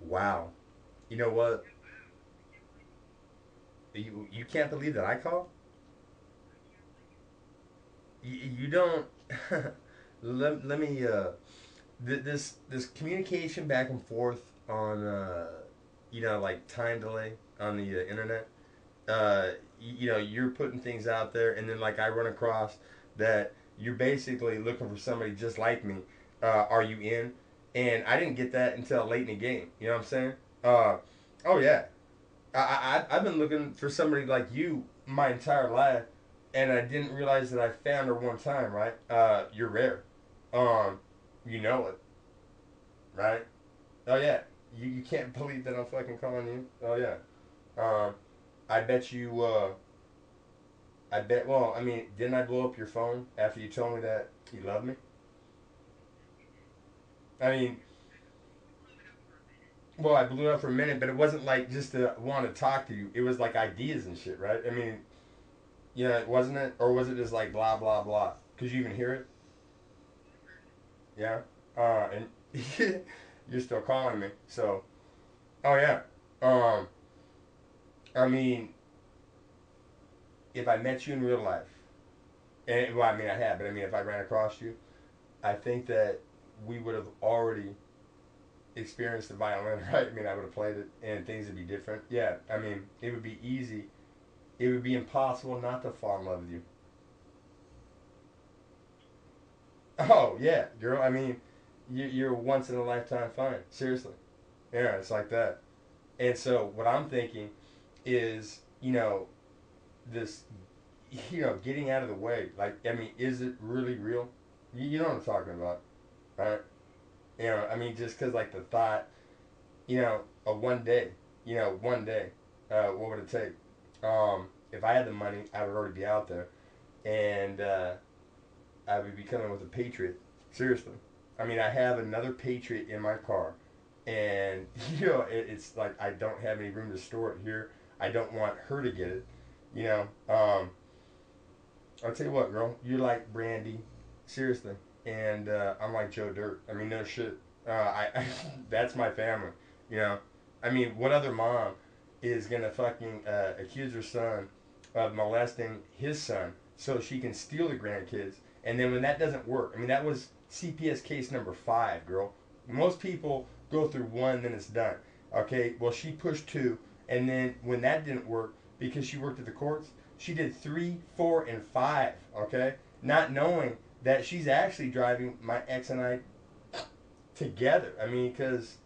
Wow. You know what? You can't believe that I called. You don't. Let me this communication back and forth on like time delay on the internet. You're putting things out there, and then like I run across that you're basically looking for somebody just like me. Are you in? And I didn't get that until late in the game. You know what I'm saying? Uh, oh yeah, I've been looking for somebody like you my entire life, and I didn't realize that I found her one time. Right? You're rare. Um, you know it, right? Oh yeah. You can't believe that I'm fucking calling you. Oh yeah. Um, I bet you. I bet. Well, I mean, didn't I blow up your phone after you told me that you love me? I mean, well, I blew it up for a minute, but it wasn't like just to want to talk to you. It was like ideas and shit, right? I mean, yeah, wasn't it? Or was it just like blah blah blah? Could you even hear it? Yeah. And you're still calling me. So, oh yeah. Um, I mean, if I met you in real life, and well, I mean, I have, but I mean, if I ran across you, I think that we would have already experienced the violin, right? I mean, I would have played it, and things would be different. Yeah, I mean, it would be easy. It would be impossible not to fall in love with you. Oh yeah, girl. I mean, you're once in a lifetime find. Seriously. Yeah, it's like that. And so what I'm thinking is, this, getting out of the way. Like, I mean, is it really real? You know what I'm talking about, right? I mean, just because like the thought, of one day, what would it take? If I had the money, I would already be out there, and I would be coming with a Patriot. Seriously, I mean, I have another Patriot in my car, and it's like I don't have any room to store it here. I don't want her to get it. You know, I'll tell you what, girl, you're like Brandy, seriously, and I'm like Joe Dirt. I mean, no shit. I that's my family. You know, I mean, what other mom is gonna fucking accuse her son of molesting his son so she can steal the grandkids? And then when that doesn't work, I mean, that was CPS case number 5, girl. Most people go through one, then it's done. Okay, well, she pushed two, and then when that didn't work because she worked at the courts, she did 3, 4, and 5. Okay, not knowing that she's actually driving my ex and I together. I mean, because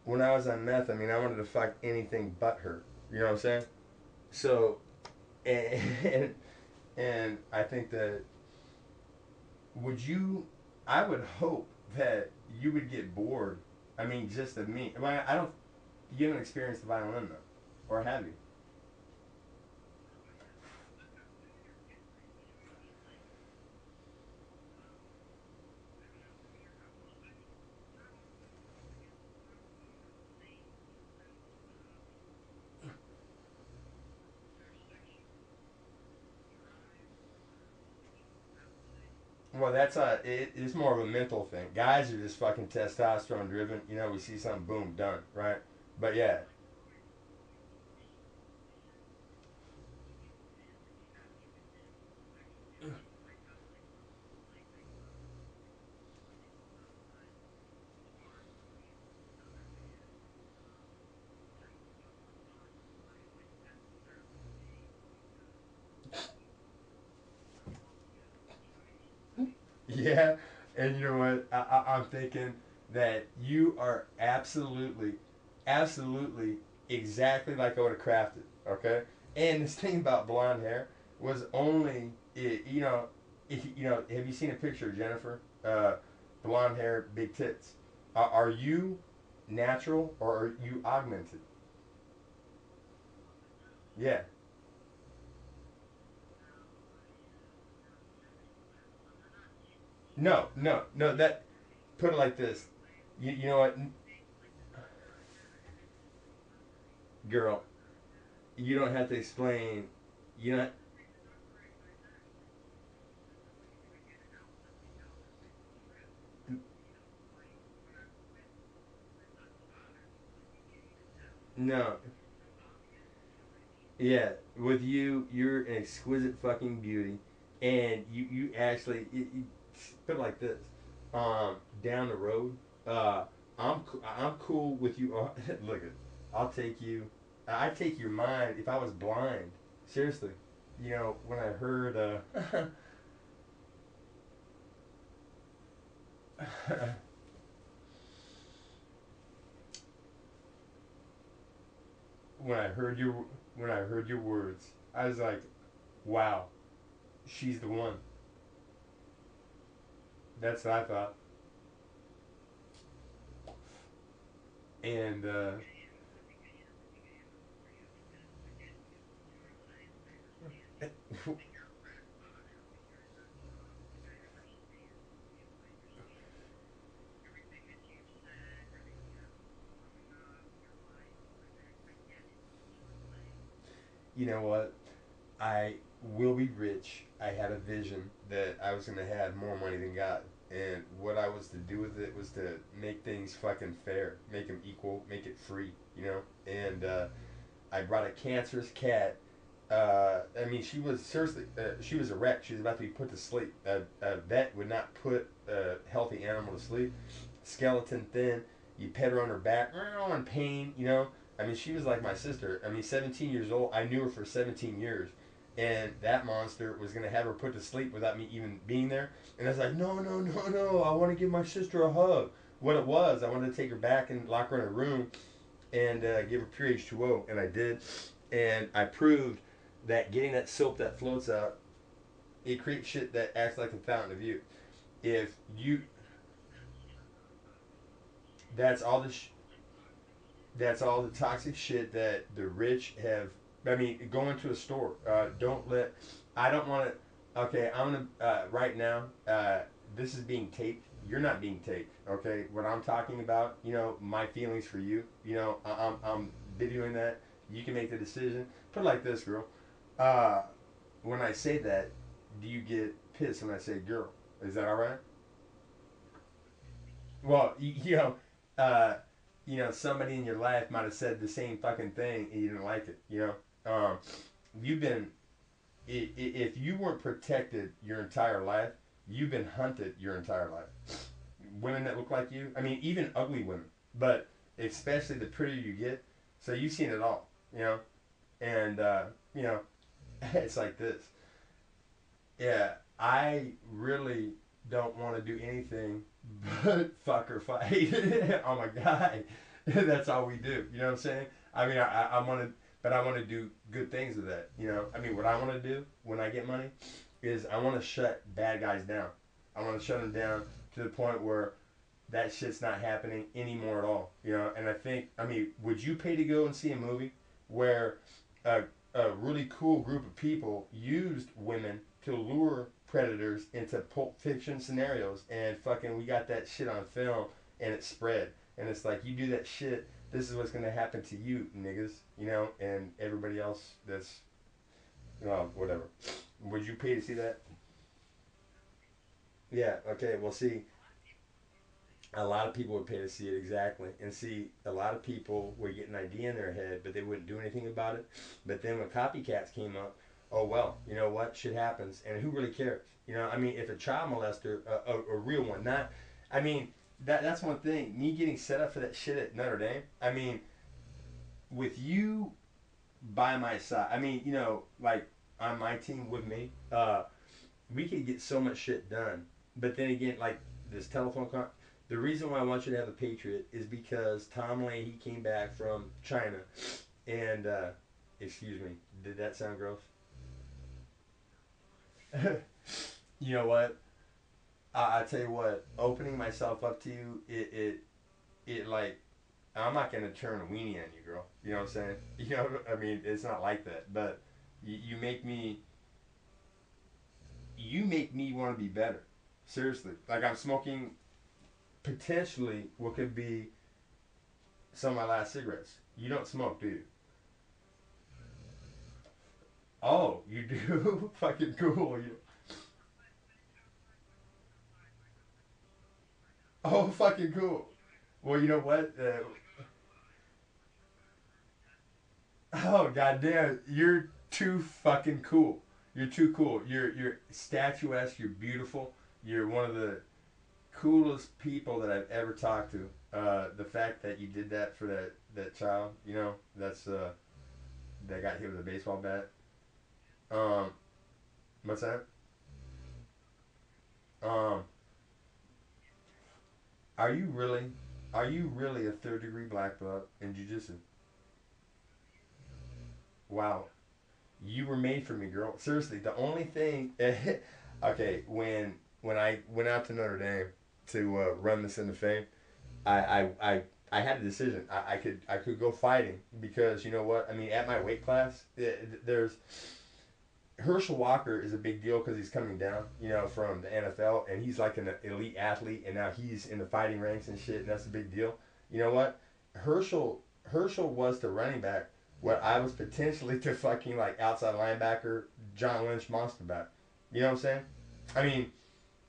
when I was on meth, I mean, I wanted to fuck anything but her. You know what I'm saying? So, and and I think that would you? I would hope that you would get bored. I mean, just of me. Well, I don't. You haven't experienced the violin though, or have you? Well, it's more of a mental thing. Guys are just fucking testosterone driven. We see something, boom, done, right? But yeah, yeah, and you know what? I'm thinking that you are absolutely, absolutely exactly like I would have crafted. Okay, and this thing about blonde hair was only, have you seen a picture of Jennifer? Blonde hair, big tits. Are you natural or are you augmented? Yeah. No, no, no. That put it like this. You know what, girl? You don't have to explain. You know, No, yeah, with you, you're an exquisite fucking beauty, and you actually put it like this. Down the road, uh, I'm cool with you. Look it, I'll take you. I take your mind if I was blind. Seriously, you know when I heard when I heard your when I heard your words, I was like, wow, she's the one. That's what I thought, and you know what? I will be rich. I had a vision that I was gonna have more money than God, and what I was to do with it was to make things fucking fair, make them equal, make it free, you know. And I brought a cancerous cat. I mean, she was seriously, she was a wreck. She was about to be put to sleep. A vet would not put a healthy animal to sleep. Skeleton thin. You pet her on her back, in pain, you know. I mean, she was like my sister. I mean, 17 years old. I knew her for 17 years. And that monster was going to have her put to sleep without me even being there. And I was like, no, no, no, no. I want to give my sister a hug. What it was, I wanted to take her back and lock her in a room and give her pure H2O. And I did. And I proved that getting that soap that floats out, it creates shit that acts like a fountain of youth. If you, that's all the that's all the toxic shit that the rich have. I mean, go into a store. Don't let. I don't want to. Okay, I'm gonna right now. This is being taped. You're not being taped. Okay, what I'm talking about. You know, my feelings for you. You know, I'm videoing that. You can make the decision. Put it like this, girl. Uh, when I say that, do you get pissed when I say girl? Is that all right? Well, uh, somebody in your life might have said the same fucking thing and you didn't like it. You've been if you weren't protected your entire life, you've been hunted your entire life. Women that look like you, I mean, even ugly women, but especially the prettier you get. So you've seen it all, you know, and you know, it's like this. Yeah, I really don't want to do anything but fuck or fight. Oh my god, that's all we do. You know what I'm saying? I mean, I want to, but I want to do good things with that. You know, I mean, what I want to do when I get money is I want to shut bad guys down. I want to shut them down to the point where that shit's not happening anymore at all. You know, and I think, I mean, would you pay to go and see a movie where a, a really cool group of people used women to lure predators into pulp fiction scenarios and fucking we got that shit on film and it spread and it's like you do that shit, this is what's gonna happen to you niggas, you know, and everybody else that's whatever. Would you pay to see that? Yeah, okay, well see, a lot of people would pay to see it exactly and see a lot of people would get an idea in their head but they wouldn't do anything about it, but then when copycats came up, oh well, you know what, shit happens and who really cares, you know, I mean if a child molester, a real one, not, I mean that's one thing, me getting set up for that shit at Notre Dame, I mean with you by my side, I mean, you know, like on my team with me, we could get so much shit done. But then again, like this the reason why I want you to have a Patriot is because Tom Leahy came back from China, and excuse me, did that sound gross? You know what? I tell you what, opening myself up to you, it like I'm not gonna turn a weenie on you, girl. You know what I'm saying? You know, I mean, it's not like that. But you make me, want to be better. Seriously, like I'm smoking potentially what could be some of my last cigarettes. You don't smoke, do you? Oh, you do? Fucking cool. You, oh, fucking cool. Well, you know what? Oh goddamn, you're too fucking cool. You're too cool. You're statuesque. You're beautiful. You're one of the coolest people that I've ever talked to. The fact that you did that for that child, that's that got hit with a baseball bat. Um, what's that? Um, are you really, are you really a third degree black belt in jujitsu? Wow, you were made for me, girl. Seriously, the only thing, okay, when I went out to Notre Dame to run this into fame, I, I, I, I had a decision. I could go fighting because you know what? I mean, at my weight class, there's Herschel Walker is a big deal because he's coming down, from the NFL, and he's like an elite athlete, and now he's in the fighting ranks and shit, and that's a big deal. You know what? Herschel was the running back, what I was potentially to fucking like outside linebacker, John Lynch monster back. You know what I'm saying? I mean,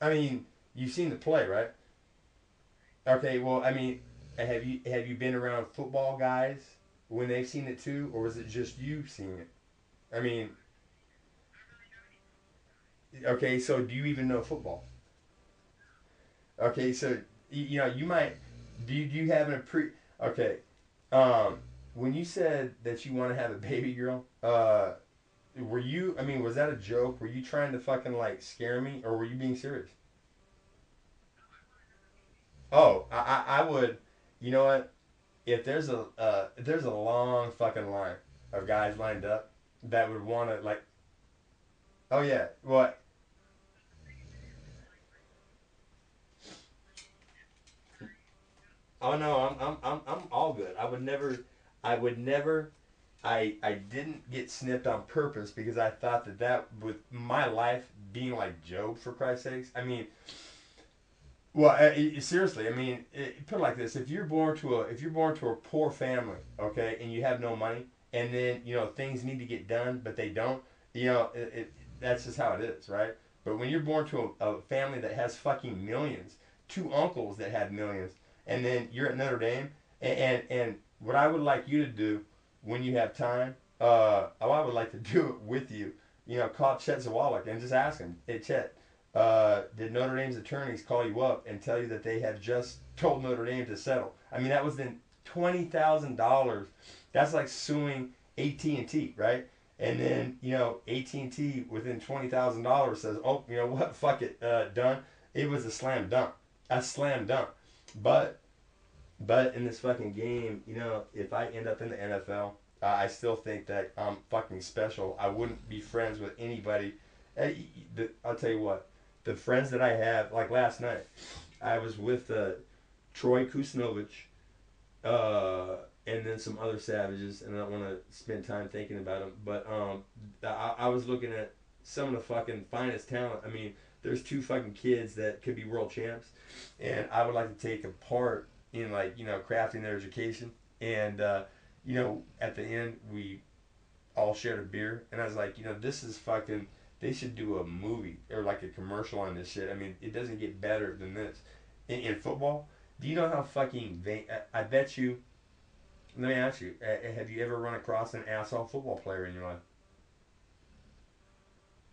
I mean, you've seen the play, right? Okay, well, I mean, have you been around football guys when they've seen it too, or was it just you seeing it? I mean, okay, so do you even know football? Okay, so you might do you have an pre okay um when you said that you want to have a baby girl were you I mean was that a joke, were you trying to fucking like scare me, or were you being serious? Oh, I would, you know what, if there's a long fucking line of guys lined up that would want to like, oh yeah, what, oh no, I'm all good. I would never I didn't get snipped on purpose because I thought that with my life being like Job, for Christ's sakes. I mean, well, seriously, I mean, put it like this: if you're born to a poor family, okay, and you have no money, and then things need to get done, but they don't, that's just how it is, right? But when you're born to a family that has fucking millions, two uncles that had millions, and then you're at Notre Dame, and what I would like you to do when you have time, I would like to do it with you. Call Chet Zawalik and just ask him, hey Chet, did Notre Dame's attorneys call you up and tell you that they have just told Notre Dame to settle? I mean, that was then $20,000. That's like suing AT&T, right? And then AT&T within $20,000 says, oh, you know what, fuck it, done. It was a slam dunk. But in this fucking game, if I end up in the NFL, I still think that I'm fucking special. I wouldn't be friends with anybody. I'll tell you what, the friends that I have, like last night, I was with Troy Kusinovich, and then some other savages, and I don't want to spend time thinking about them. But I was looking at some of the fucking finest talent. I mean, there's two fucking kids that could be world champs, and I would like to take a part in like crafting their education. And at the end we all shared a beer, and I was like, this is fucking. They should do a movie or like a commercial on this shit. I mean, it doesn't get better than this. In football, do you know how fucking I bet you. Let me ask you: have you ever run across an asshole football player in your life?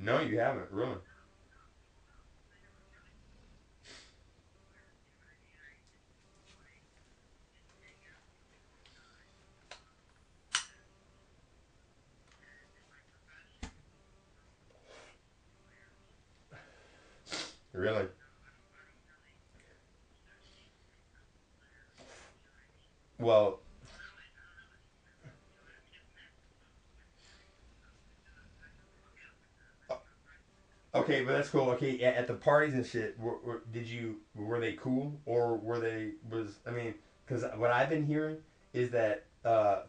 No, you haven't. Really? Really? Well, okay, but that's cool. Okay, at the parties and shit, were they cool, or were they was I mean, because what I've been hearing is that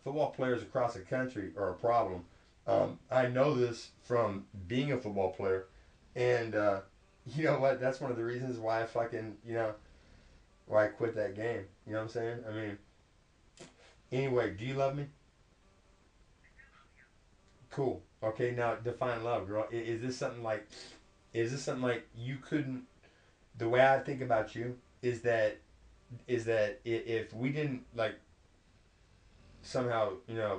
football players across the country are a problem. I know this from being a football player, and you know what? That's one of the reasons why I fucking why I quit that game. You know what I'm saying? I mean, anyway, do you love me? Cool. Okay, now define love, girl. Is this something like you couldn't? The way I think about you is that if we didn't like somehow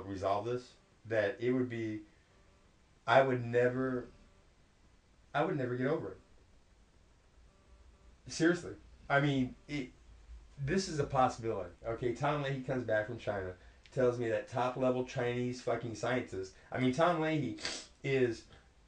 resolve this, that it would be. I would never. I would never get over it. Seriously. I mean, this is a possibility. Okay, Tom Leahy comes back from China, tells me that top level Chinese fucking scientist. I mean, Tom Leahy is.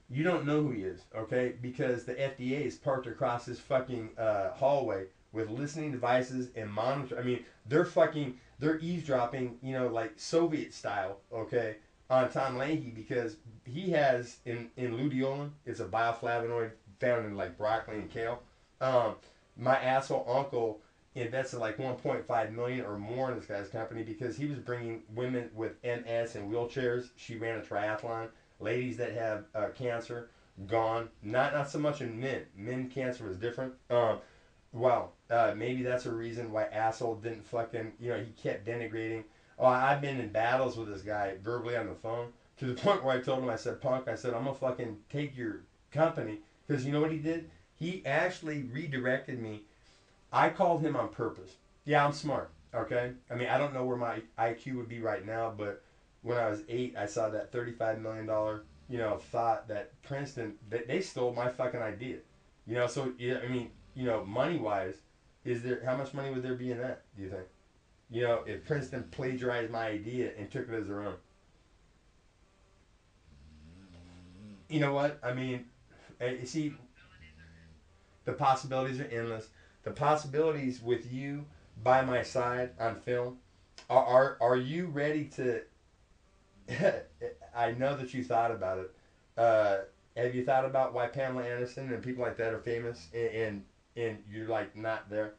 You don't know who he is, okay? Because the FDA is parked across this fucking hallway with listening devices and monitor. I mean, they're eavesdropping, like Soviet style, okay, on Tom Leahy because he has in luteolin. It's a bioflavonoid found in like broccoli and kale. Um, my asshole uncle invested like 1.5 million or more in this guy's company because he was bringing women with MS and wheelchairs. She ran a triathlon. Ladies that have cancer, gone. Not so much in men. Men cancer was different. Wow. Maybe that's a reason why asshole didn't fucking. He kept denigrating. Oh, I've been in battles with this guy verbally on the phone to the point where I told him, I said, punk, I said, I'm gonna fucking take your company because you know what he did? He actually redirected me. I called him on purpose. Yeah, I'm smart. Okay. I mean, I don't know where my IQ would be right now, but when I was 8, I saw that $35 million, thought that Princeton, they stole my fucking idea. So, yeah, I mean, money wise, how much money would there be in that, do you think? If Princeton plagiarized my idea and took it as their own. You know what? I mean, you see, the possibilities are endless. The possibilities with you by my side on film, are you ready to I know that you thought about it. Uh, have you thought about why Pamela Anderson and people like that are famous and you're like not there?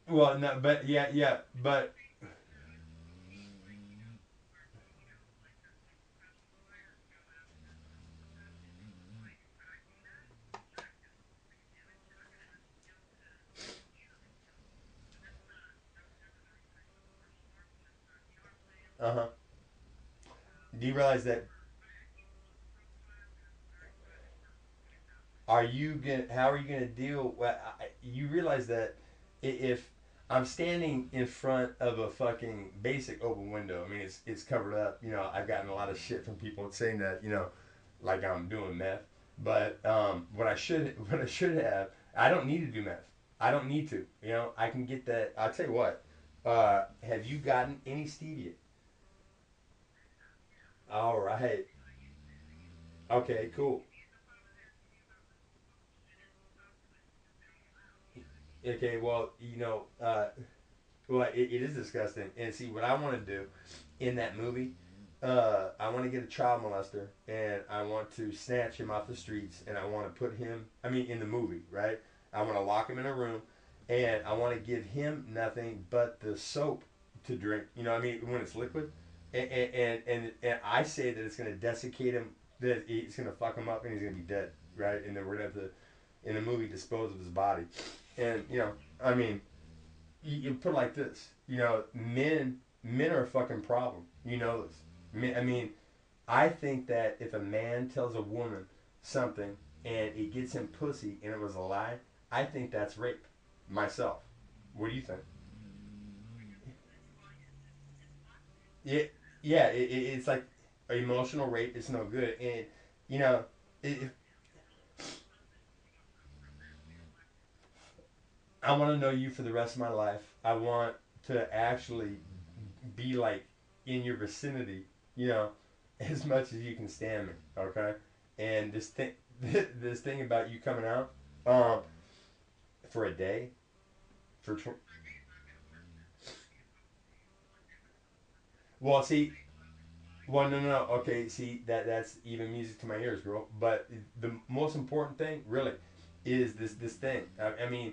Well, no, but yeah, but uh huh. Do you realize that? How are you gonna deal? Well, you realize that if I'm standing in front of a fucking basic open window, I mean it's covered up. I've gotten a lot of shit from people saying that like I'm doing meth. But what I should have, I don't need to do meth. I don't need to. I can get that. I'll tell you what. Have you gotten any stevia? All right. Okay. Cool. Okay. Well, it is disgusting. And see, what I want to do in that movie, I want to get a child molester and I want to snatch him off the streets and I want to put him, I mean, in the movie, right? I want to lock him in a room and I want to give him nothing but the soap to drink. You know what I mean? When it's liquid. And I say that it's going to desiccate him, that it's going to fuck him up and he's going to be dead, right? And then we're going to have to, in the movie, dispose of his body. And, I mean, you put it like this. Men are a fucking problem. You know this. I mean, I think that if a man tells a woman something and it gets him pussy and it was a lie, I think that's rape. Myself. What do you think? Yeah, yeah. It's like emotional rape. It's no good. And you know, if I want to know you for the rest of my life, I want to actually be like in your vicinity, you know, as much as you can stand me, okay? And this thing, this thing about you coming out, um, for a day, well, see, well, no, okay, see that's even music to my ears, girl. But the most important thing, really, is this thing. I mean,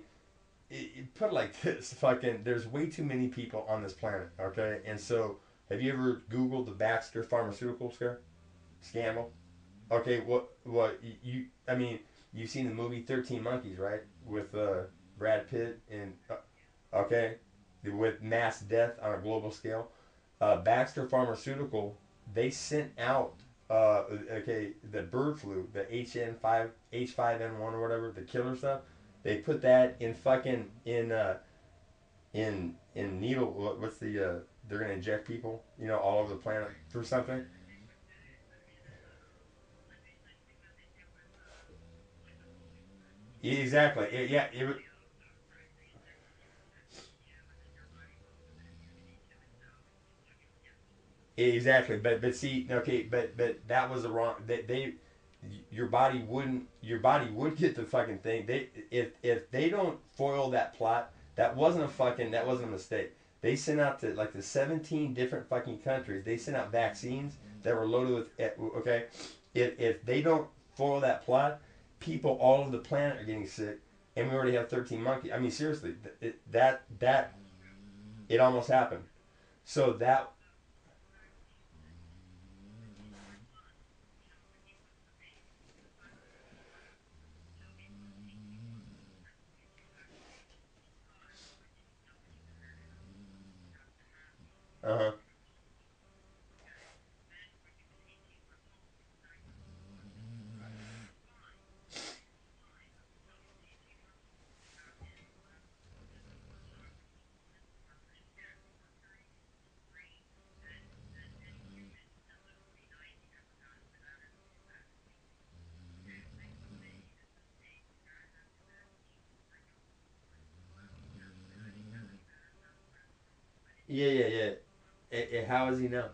put it like this: fucking, there's way too many people on this planet, okay? And so, have you ever Googled the Baxter Pharmaceutical scandal? Okay, what you? I mean, you've seen the movie 13 Monkeys, right? With Brad Pitt and okay, with mass death on a global scale. Baxter Pharmaceutical, they sent out the bird flu, the H5N1 or whatever, the killer stuff. They put that in fucking in in needle. What's the they're gonna inject people, all over the planet through something. Exactly. Yeah. Exactly. But see, okay, but that was the wrong. They your body would get the fucking thing. If they don't foil that plot, that wasn't a mistake. They sent out to like the 17 different fucking countries. They sent out vaccines that were loaded with okay. If they don't foil that plot, people all over the planet are getting sick, and we already have 13 monkeys. I mean, seriously, that it almost happened. So that uh huh. Yeah, yeah, yeah. How is he now?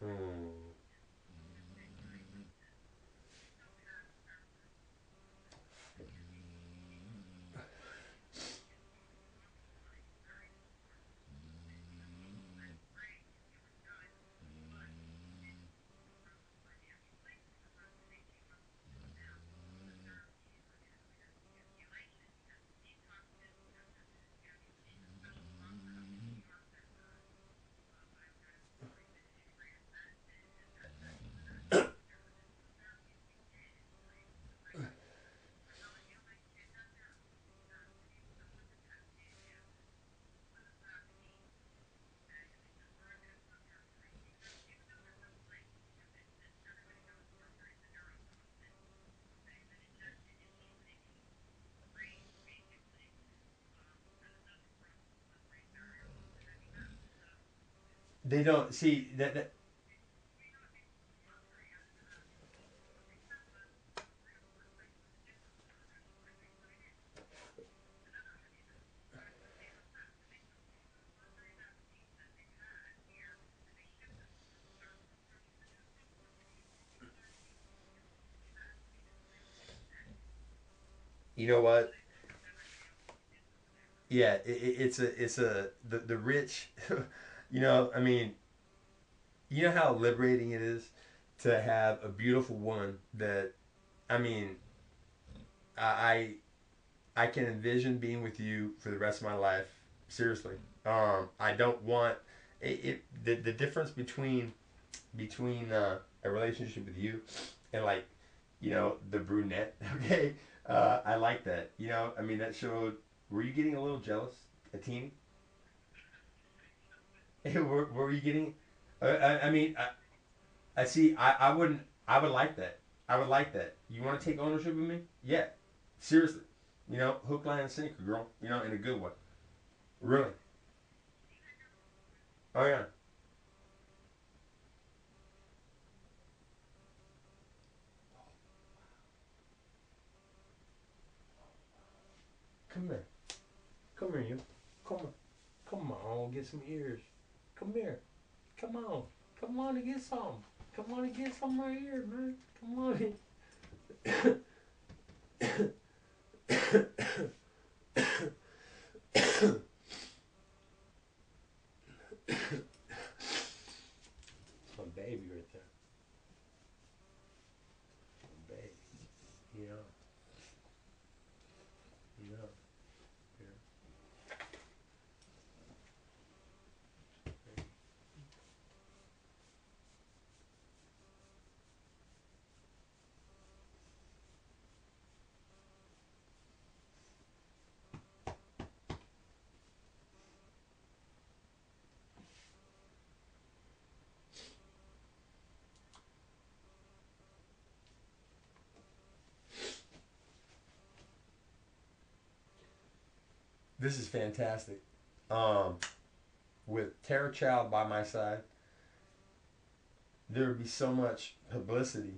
Hmm. They don't see that. You know what? Yeah, it's a the rich. I mean, you know how liberating it is to have a beautiful woman that, I mean, I I can envision being with you for the rest of my life. Seriously, I don't want the difference between a relationship with you and like the brunette. Okay, I like that. I mean that showed. Were you getting a little jealous, a teeny? were you getting? I mean, I see. I wouldn't. I would like that. I would like that. You want to take ownership of me? Yeah, seriously. Hook, line, and sinker, girl. In a good way. Really. Oh yeah. Come here. Come here, you. Come on. Come on. Get some ears. Come here. Come on. Come on and get some. Come on and get some right here, man. Come on. It's my baby right there. My baby. You know. You know. This is fantastic. Um, with Tara Child by my side, there would be so much publicity